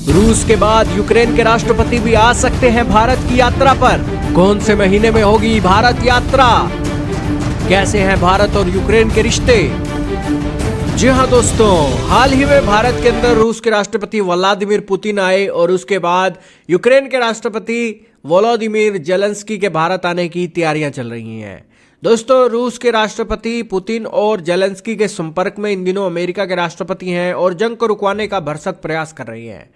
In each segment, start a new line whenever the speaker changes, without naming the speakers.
रूस के बाद यूक्रेन के राष्ट्रपति भी आ सकते हैं भारत की यात्रा पर। कौन से महीने में होगी भारत यात्रा? कैसे हैं भारत और यूक्रेन के रिश्ते? जी हाँ दोस्तों, हाल ही में भारत के अंदर रूस के राष्ट्रपति व्लादिमीर पुतिन आए और उसके बाद यूक्रेन के राष्ट्रपति वोलोदिमीर जेलेंस्की के भारत आने की तैयारियां चल रही हैं। दोस्तों, रूस के राष्ट्रपति पुतिन और जेलेंस्की के संपर्क में इन दिनों अमेरिका के राष्ट्रपति हैं और जंग को रुकवाने का भरसक प्रयास कर रही हैं।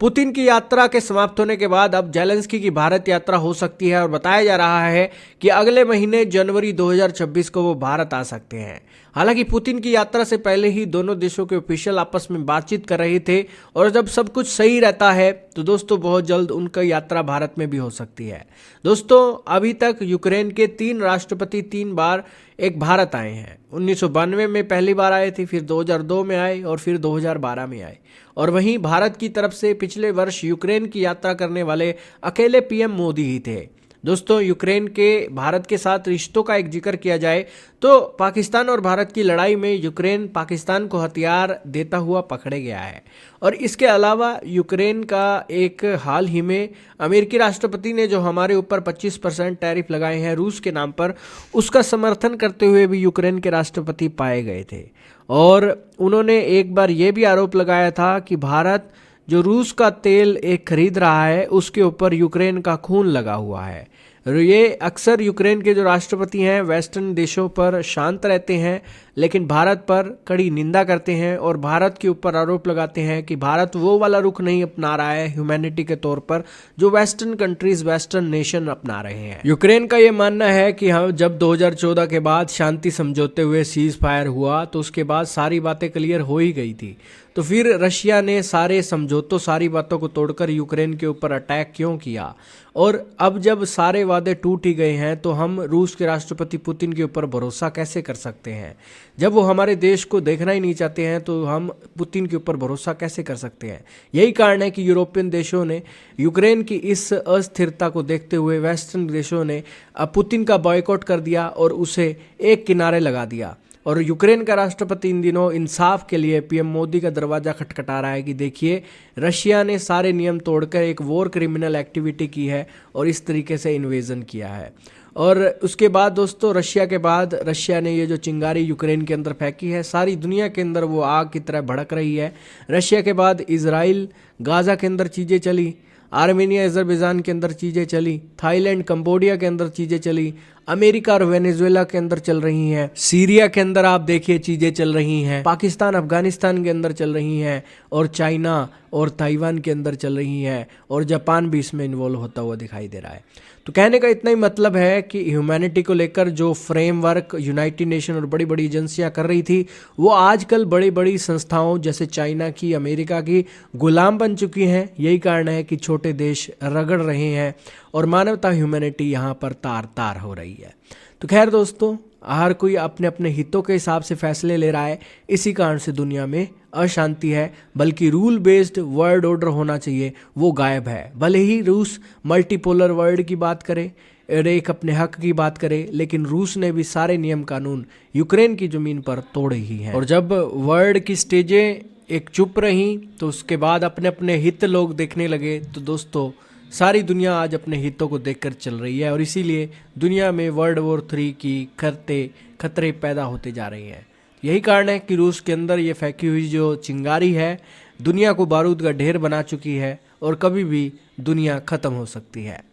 पुतिन की यात्रा के समाप्त होने के बाद अब जेलेंस्की की भारत यात्रा हो सकती है और बताया जा रहा है कि अगले महीने जनवरी 2026 को वो भारत आ सकते हैं। हालांकि पुतिन की यात्रा से पहले ही दोनों देशों के ऑफिशियल आपस में बातचीत कर रहे थे और जब सब कुछ सही रहता है तो दोस्तों बहुत जल्द उनकी यात्रा भारत में भी हो सकती है। दोस्तों, अभी तक यूक्रेन के 3 राष्ट्रपति 3 बार एक भारत आए हैं। 1992 में पहली बार आए थे, फिर 2002 में आए और फिर 2012 में आए। और वहीं भारत की तरफ से पिछले वर्ष यूक्रेन की यात्रा करने वाले अकेले पीएम मोदी ही थे। दोस्तों, यूक्रेन के भारत के साथ रिश्तों का एक जिक्र किया जाए तो पाकिस्तान और भारत की लड़ाई में यूक्रेन पाकिस्तान को हथियार देता हुआ पकड़े गया है। और इसके अलावा यूक्रेन का एक हाल ही में अमेरिकी राष्ट्रपति ने जो हमारे ऊपर 25% टैरिफ लगाए हैं रूस के नाम पर, उसका समर्थन करते हुए भी यूक्रेन के राष्ट्रपति पाए गए थे। और उन्होंने एक बार ये भी आरोप लगाया था कि भारत जो रूस का तेल एक खरीद रहा है उसके ऊपर यूक्रेन का खून लगा हुआ है। ये अक्सर यूक्रेन के जो राष्ट्रपति हैं वेस्टर्न देशों पर शांत रहते हैं, लेकिन भारत पर कड़ी निंदा करते हैं और भारत के ऊपर आरोप लगाते हैं कि भारत वो वाला रुख नहीं अपना रहा है ह्यूमैनिटी के तौर पर जो वेस्टर्न कंट्रीज वेस्टर्न नेशन अपना रहे हैं। यूक्रेन का ये मानना है कि हम जब 2014 के बाद शांति समझौते हुए सीज फायर हुआ तो उसके बाद सारी बातें क्लियर हो ही गई थी, तो फिर रशिया ने सारे समझौतों सारी बातों को तोड़कर यूक्रेन के ऊपर अटैक क्यों किया? और अब जब सारे वादे टूट ही गए हैं तो हम रूस के राष्ट्रपति पुतिन के ऊपर भरोसा कैसे कर सकते हैं? जब वो हमारे देश को देखना ही नहीं चाहते हैं तो हम पुतिन के ऊपर भरोसा कैसे कर सकते हैं? यही कारण है कि यूरोपियन देशों ने यूक्रेन की इस अस्थिरता को देखते हुए वेस्टर्न देशों ने पुतिन का बॉयकॉट कर दिया और उसे एक किनारे लगा दिया। और यूक्रेन का राष्ट्रपति इन दिनों इंसाफ के लिए पीएम मोदी का दरवाजा खटखटा रहा है कि देखिए, रशिया ने सारे नियम तोड़कर एक वॉर क्रिमिनल एक्टिविटी की है और इस तरीके से इन्वेजन किया है। और उसके बाद दोस्तों, रशिया के बाद रशिया ने ये जो चिंगारी यूक्रेन के अंदर फेंकी है, सारी दुनिया के अंदर वो आग की तरह भड़क रही है। रशिया के बाद इजराइल, गाज़ा के अंदर चीज़ें चली, आर्मेनिया अजरबैजान के अंदर चीज़ें चली, थाईलैंड कंबोडिया के अंदर चीज़ें चली, अमेरिका और वेनेजुएला के अंदर चल रही हैं, सीरिया के अंदर आप देखिए चीज़ें चल रही हैं, पाकिस्तान अफगानिस्तान के अंदर चल रही हैं और चाइना और ताइवान के अंदर चल रही हैं और जापान भी इसमें इन्वॉल्व होता हुआ दिखाई दे रहा है। तो कहने का इतना ही मतलब है कि ह्यूमैनिटी को लेकर जो फ्रेमवर्क यूनाइटेड नेशन और बड़ी बड़ी एजेंसियां कर रही थी वो आजकल बड़ी बड़ी संस्थाओं जैसे चाइना की, अमेरिका की गुलाम बन चुकी हैं। यही कारण है कि छोटे देश रगड़ रहे हैं और मानवता ह्यूमैनिटी यहाँ पर तार तार हो रही है। तो खैर दोस्तों, हर कोई अपने अपने हितों के हिसाब से फैसले ले रहा है, इसी कारण से दुनिया में अशांति है। बल्कि रूल बेस्ड वर्ल्ड ऑर्डर होना चाहिए, वो गायब है। भले ही रूस मल्टीपोलर वर्ल्ड की बात करे और एक अपने हक की बात करे, लेकिन रूस ने भी सारे नियम कानून यूक्रेन की ज़मीन पर तोड़े ही हैं। और जब वर्ल्ड की स्टेजें एक चुप रहीं तो उसके बाद अपने अपने हित लोग देखने लगे। तो दोस्तों, सारी दुनिया आज अपने हितों को देखकर चल रही है और इसीलिए दुनिया में वर्ल्ड वॉर 3 की खतरे पैदा होते जा रही हैं। यही कारण है कि रूस के अंदर ये फेंकी हुई जो चिंगारी है दुनिया को बारूद का ढेर बना चुकी है और कभी भी दुनिया ख़त्म हो सकती है।